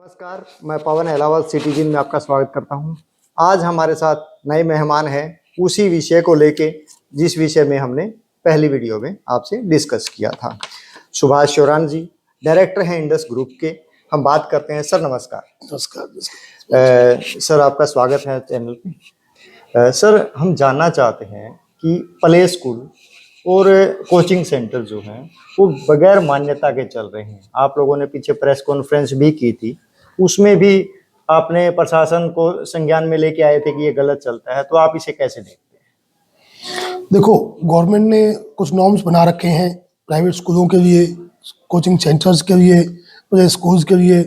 नमस्कार, मैं पवन अहलावत सिटीजन में आपका स्वागत करता हूं। आज हमारे साथ नए मेहमान हैं उसी विषय को लेके जिस विषय में हमने पहली वीडियो में आपसे डिस्कस किया था। सुभाष चौरान जी डायरेक्टर हैं इंडस ग्रुप के। हम बात करते हैं। सर नमस्कार। नमस्कार। सर आपका स्वागत है चैनल पे। सर हम जानना चाहते हैं कि प्ले स्कूल और कोचिंग सेंटर जो हैं वो बगैर मान्यता के चल रहे हैं। आप लोगों ने पीछे प्रेस कॉन्फ्रेंस भी की थी, उसमें भी आपने प्रशासन को संज्ञान में लेके आए थे कि ये गलत चलता है, तो आप इसे कैसे देखते हैं? देखो, गवर्नमेंट ने कुछ नॉर्म्स बना रखे हैं प्राइवेट स्कूलों के लिए, कोचिंग सेंटर्स के लिए, प्ले स्कूल्स के लिए,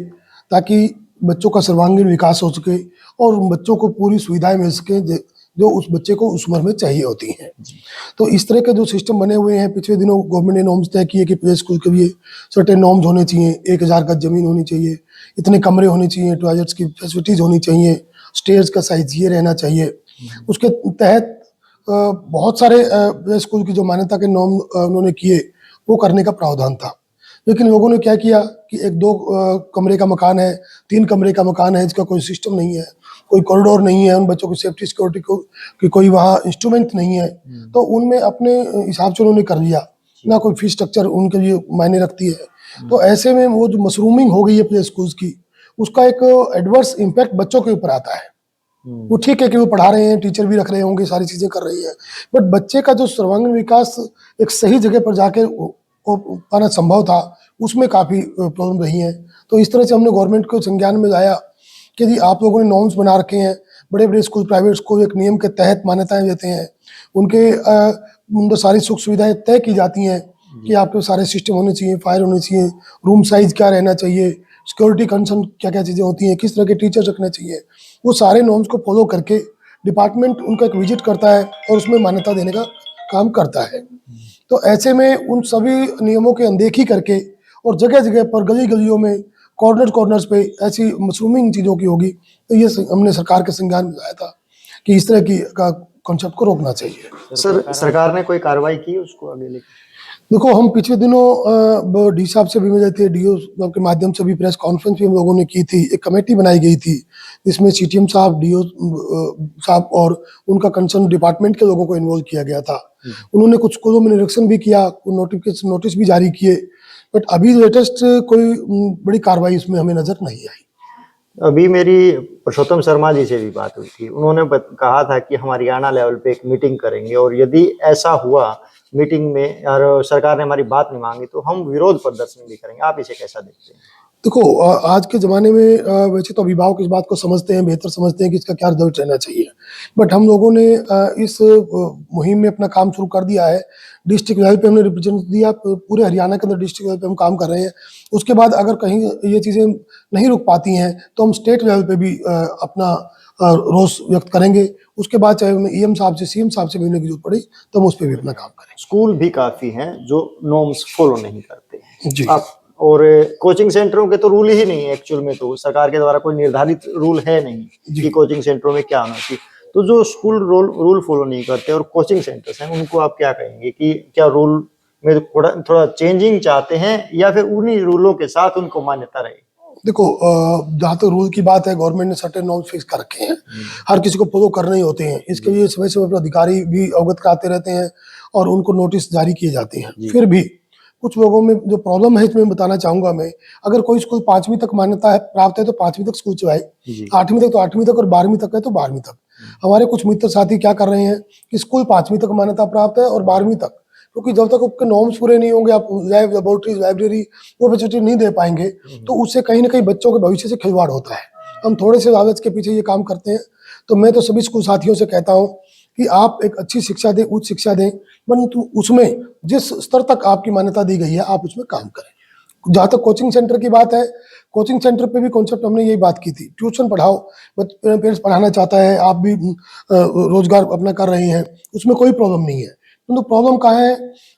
ताकि बच्चों का सर्वांगीण विकास हो सके और उन बच्चों को पूरी सुविधाएं मिल सके जो उस बच्चे को उस उम्र में चाहिए होती हैं। तो इस तरह के जो सिस्टम बने हुए हैं, पिछले दिनों गवर्नमेंट ने नॉर्म्स तय किए कि प्ले स्कूल के लिए सर्टेन नॉर्म्स होने चाहिए, 1000 गज जमीन होनी चाहिए, इतने कमरे होने चाहिए, टॉयलेट्स की फैसिलिटीज होनी चाहिए, स्टेज का साइज ये रहना चाहिए। उसके तहत बहुत सारे प्ले स्कूल की जो मान्यता के नॉर्म उन्होंने किए वो करने का प्रावधान था। लेकिन लोगों ने क्या किया कि 1-2 कमरे का मकान है, 3 कमरे का मकान है, इसका कोई सिस्टम नहीं है, कोई कॉरिडोर नहीं है, उन बच्चों की सेफ्टी सिक्योरिटी को कि कोई वहाँ इंस्ट्रूमेंट नहीं है, तो उनमें अपने हिसाब से उन्होंने कर लिया, ना कोई फीस स्ट्रक्चर उनके लिए मायने रखती है। तो ऐसे में वो जो मशरूमिंग हो गई है प्ले स्कूल्स की, उसका एक एडवर्स इम्पैक्ट बच्चों के ऊपर आता है। वो ठीक है कि वो पढ़ा रहे हैं, टीचर भी रख रहे होंगे, सारी चीजें कर रही है, बट बच्चे का जो सर्वांगीण विकास एक सही जगह पर जाके पाना संभव था, उसमें काफी प्रॉब्लम रही है। तो इस तरह से हमने गवर्नमेंट को संज्ञान में लाया कि जी आप लोगों ने नॉर्म्स बना रखे हैं, बड़े बड़े स्कूल, प्राइवेट स्कूल एक नियम के तहत मान्यताएं देते हैं, उनके सारी सुख सुविधाएं तय की जाती हैं कि आपके सारे सिस्टम होने चाहिए, फायर होने चाहिए, रूम साइज क्या रहना चाहिए, सिक्योरिटी कंसर्न क्या क्या चीज़ें होती हैं, किस तरह के टीचर्स रखने चाहिए, वो सारे नॉर्म्स को फॉलो करके डिपार्टमेंट उनका एक विजिट करता है और उसमें मान्यता देने का काम करता है। तो ऐसे में उन सभी नियमों की अनदेखी करके और जगह जगह पर गली गलियों में कॉर्नर्स पे ऐसी मशरूमिंग चीज़ों की होगी, तो ये हमने सरकार के संज्ञान में लाया था कि इस तरह की का कॉन्सेप्ट को रोकना चाहिए। सर सरकार ने कोई कार्रवाई की उसको आगे लेकर? देखो, हम पिछले दिनों डी साहब से भी मिले थे, डीओ साहब के माध्यम से भी प्रेस कॉन्फ्रेंस भी हम लोगों ने की थी। एक कमेटी बनाई गई थी जिसमें सीटीएम साहब, डीओ साहब और उनका कंसर्न डिपार्टमेंट के लोगों को इन्वॉल्व किया गया था। उन्होंने कुछ स्कूलों में निरीक्षण भी किया, नोटिफिकेशन नोटिस भी जारी किए, बट अभी लेटेस्ट कोई बड़ी कार्रवाई इसमें हमें नजर नहीं आई। अभी मेरी पुरुषोत्तम शर्मा जी से भी बात हुई थी, उन्होंने कहा था कि हम हरियाणा लेवल पे एक मीटिंग करेंगे और यदि ऐसा हुआ मीटिंग में और सरकार ने हमारी बात नहीं मांगी तो हम विरोध प्रदर्शन भी करेंगे। आप इसे कैसा देखते हैं? देखो, आज के ज़माने में वैसे तो अभिभावक इस बात को समझते हैं, बेहतर समझते हैं कि इसका क्या रिजल्ट रहना चाहिए, बट हम लोगों ने इस मुहिम में अपना काम शुरू कर दिया है। डिस्ट्रिक्ट लेवल पे हमने रिप्रेजेंट दिया, पूरे हरियाणा के अंदर डिस्ट्रिक्ट लेवल पे हम काम कर रहे हैं। उसके बाद अगर कहीं ये चीज़ें नहीं रुक पाती हैं तो हम स्टेट लेवल पे भी अपना रोष व्यक्त करेंगे। उसके बाद चाहे हमें ईएम साहब से, सीएम साहब से मिलने की जरूरत पड़ी तो हम उस पर भी अपना काम करेंगे। स्कूल भी काफ़ी हैं जो नॉर्म्स फॉलो नहीं करते हैं जी। आप, और कोचिंग सेंटरों के तो रूल ही नहीं है एक्चुअल में, तो सरकार के द्वारा कोई निर्धारित रूल है नहीं कि कोचिंग सेंटरों में क्या होना चाहिए। तो जो स्कूल रूल फॉलो नहीं करते और कोचिंग सेंटर्स हैं, उनको आप क्या कहेंगे कि क्या रूल में थोड़ा चेंजिंग चाहते हैं या फिर उन्हीं रूलों के साथ उनको मान्यता रहे? देखो, जहाँ तक रूल की बात है, गवर्नमेंट ने सर्टेन नॉर्म्स फिक्स कर रखे हैं, हर किसी को फॉलो करने ही होते हैं। इसके लिए समय समय पर अधिकारी भी अवगत कराते रहते हैं और उनको नोटिस जारी किए जाते हैं। फिर भी कुछ लोगों में जो प्रॉब्लम है, इसमें बताना चाहूंगा मैं, अगर कोई स्कूल 5वीं तक मान्यता है प्राप्त है तो 5वीं तक स्कूल चलाए, 8वीं तक तो 8वीं तक, और 12वीं तक है तो 12वीं तक। हमारे कुछ मित्र साथी क्या कर रहे हैं कि स्कूल 5वीं तक मान्यता प्राप्त है और 12वीं तक, क्योंकि जब तक आपके नॉर्म्स पूरे नहीं होंगे, आप लैब, लेबोरेटरीज, लाइब्रेरी वो फैसिलिटी नहीं दे पाएंगे, तो उससे कहीं ना कहीं बच्चों के भविष्य से खिलवाड़ होता है। हम थोड़े से लालच के पीछे ये काम करते हैं। तो मैं तो सभी स्कूल साथियों से कहता हूँ कि आप एक अच्छी शिक्षा दें, उच्च शिक्षा दें, परंतु उसमें जिस स्तर तक आपकी मान्यता दी गई है आप उसमें काम करें। जहाँ तक कोचिंग सेंटर की बात है, कोचिंग सेंटर पे भी कॉन्सेप्ट हमने यही बात की थी, ट्यूशन पढ़ाओ, पेरेंट्स पढ़ाना चाहता है, आप भी रोजगार अपना कर रहे हैं, उसमें कोई प्रॉब्लम नहीं है। तो प्रॉब्लम कहाँ है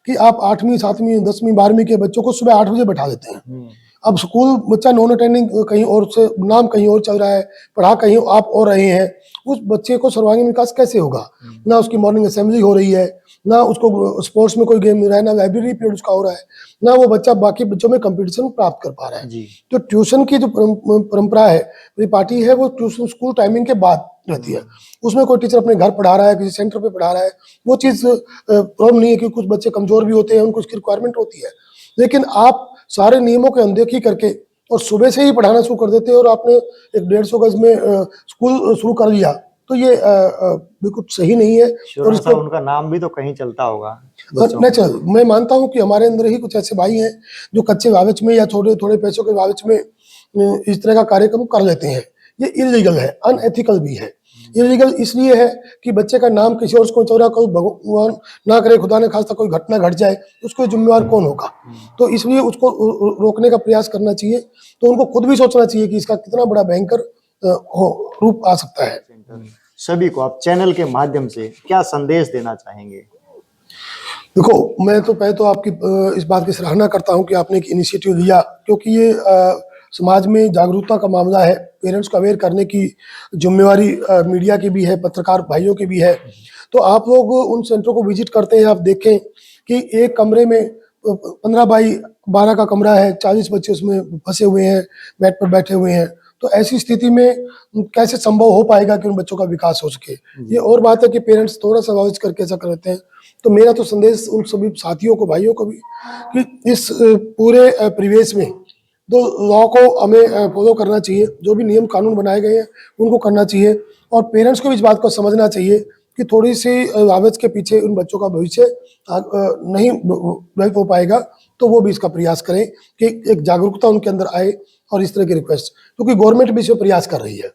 कि आप 8वीं, 7वीं, 10वीं, 12वीं के बच्चों को सुबह 8 बजे बैठा देते हैं। अब स्कूल बच्चा नॉन अटेंडिंग कहीं और से नाम कहीं और चल रहा है, पढ़ा कहीं आप और रहे हैं, उस बच्चे को सर्वांगीण विकास कैसे होगा? ना उसकी मॉर्निंग असेंबली हो रही है, ना उसको स्पोर्ट्स में कोई गेम मिल रहा है, ना लाइब्रेरी पीरियड उसका हो रहा है, ना वो बच्चा बाकी बच्चों में कंपटीशन प्राप्त कर पा रहा है। जी। तो ट्यूशन की जो परंपरा है, परिपाटी है, वो ट्यूशन स्कूल टाइमिंग के बाद रहती है। उसमें कोई टीचर अपने घर पढ़ा रहा है, किसी सेंटर पे पढ़ा रहा है, वो चीज़ प्रॉब्लम नहीं है, क्योंकि कुछ बच्चे कमजोर भी होते हैं, उनको उसकी रिक्वायरमेंट होती है। लेकिन आप सारे नियमों की अनदेखी करके और सुबह से ही पढ़ाना शुरू कर देते हैं, और आपने एक 150 गज में स्कूल शुरू कर लिया, तो ये बिल्कुल सही नहीं है। और साहब, उनका नाम भी तो कहीं चलता होगा। नेचुरल, मैं मानता हूं कि हमारे अंदर ही कुछ ऐसे भाई हैं जो कच्चे लालच में या थोड़े थोड़े पैसों के लालच में इस तरह का कार्यक्रम कर लेते हैं। ये इलीगल है, अनएथिकल भी है। इलीगल इसलिए है कि बच्चे का नाम किसी और को चौरा, कोई भगवान ना करे, खुदा ने खास्ता कोई घटना घट जाए, उसको जिम्मेवार कौन होगा? तो इसलिए उसको रोकने का प्रयास करना चाहिए। तो उनको खुद भी सोचना चाहिए कि इसका कितना बड़ा भयंकर रूप आ सकता है। सभी को आप चैनल के माध्यम से क्या संदेश देना चाहेंगे? देखो, मैं तो पहले तो आपकी इस बात की सराहना करता हूं कि आपने एक इनिशिएटिव लिया, क्योंकि ये समाज में जागरूकता का मामला है। पेरेंट्स को अवेयर करने की जिम्मेवारी मीडिया की भी है, पत्रकार भाइयों की भी है। तो आप लोग उन सेंटरों को विजिट करते हैं, आप देखें कि एक कमरे में 15 बाई 12 का कमरा है, 40 बच्चे उसमें फंसे हुए हैं, बेड पर बैठे हुए हैं। तो ऐसी स्थिति में कैसे संभव हो पाएगा कि उन बच्चों का विकास हो सके? ये और बात है कि पेरेंट्स थोड़ा सा लालच करके ऐसा करते हैं। तो मेरा तो संदेश उन सभी साथियों को, भाइयों को भी, कि इस पूरे परिवेश में तो लॉ को हमें फॉलो करना चाहिए। जो भी नियम कानून बनाए गए हैं उनको करना चाहिए, और पेरेंट्स को भी इस बात को समझना चाहिए कि थोड़ी सी लालच के पीछे उन बच्चों का भविष्य नहीं व्यक्त हो पाएगा। तो वो भी इसका प्रयास करें कि एक जागरूकता उनके अंदर आए, और इस तरह की रिक्वेस्ट, क्योंकि गवर्नमेंट भी इसमें प्रयास कर रही है।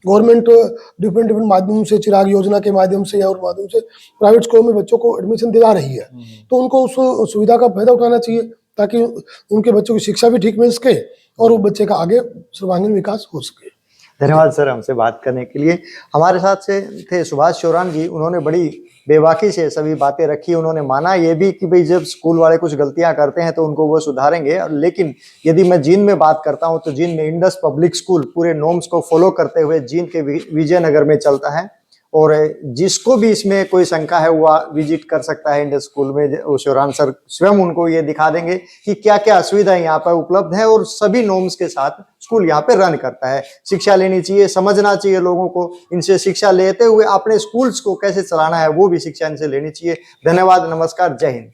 गवर्नमेंट डिफरेंट डिफरेंट माध्यमों से, चिराग योजना के माध्यम से या और माध्यम से प्राइवेट स्कूलों में बच्चों को एडमिशन दिला रही है। तो उनको उस सुविधा का फायदा उठाना चाहिए, ताकि उनके बच्चों की शिक्षा भी ठीक मिल सके और वो बच्चे का आगे सर्वांगीण विकास हो सके। धन्यवाद सर हमसे बात करने के लिए। हमारे साथ से थे सुभाष चौरान जी। उन्होंने बड़ी बेबाकी से सभी बातें रखी। उन्होंने माना ये भी कि भाई जब स्कूल वाले कुछ गलतियां करते हैं तो उनको वो सुधारेंगे। लेकिन यदि मैं जींद में बात करता हूं तो जींद में इंडस पब्लिक स्कूल पूरे नॉर्म्स को फॉलो करते हुए जींद के विजयनगर में चलता है, और जिसको भी इसमें कोई शंका है वो विजिट कर सकता है इंडस स्कूल में। चौरान सर स्वयं उनको ये दिखा देंगे कि क्या क्या सुविधाएं यहाँ पर उपलब्ध है, और सभी नॉर्म्स के साथ स्कूल यहाँ पे रन करता है। शिक्षा लेनी चाहिए, समझना चाहिए लोगों को, इनसे शिक्षा लेते हुए अपने स्कूल्स को कैसे चलाना है वो भी शिक्षा इनसे लेनी चाहिए। धन्यवाद, नमस्कार, जय हिंद।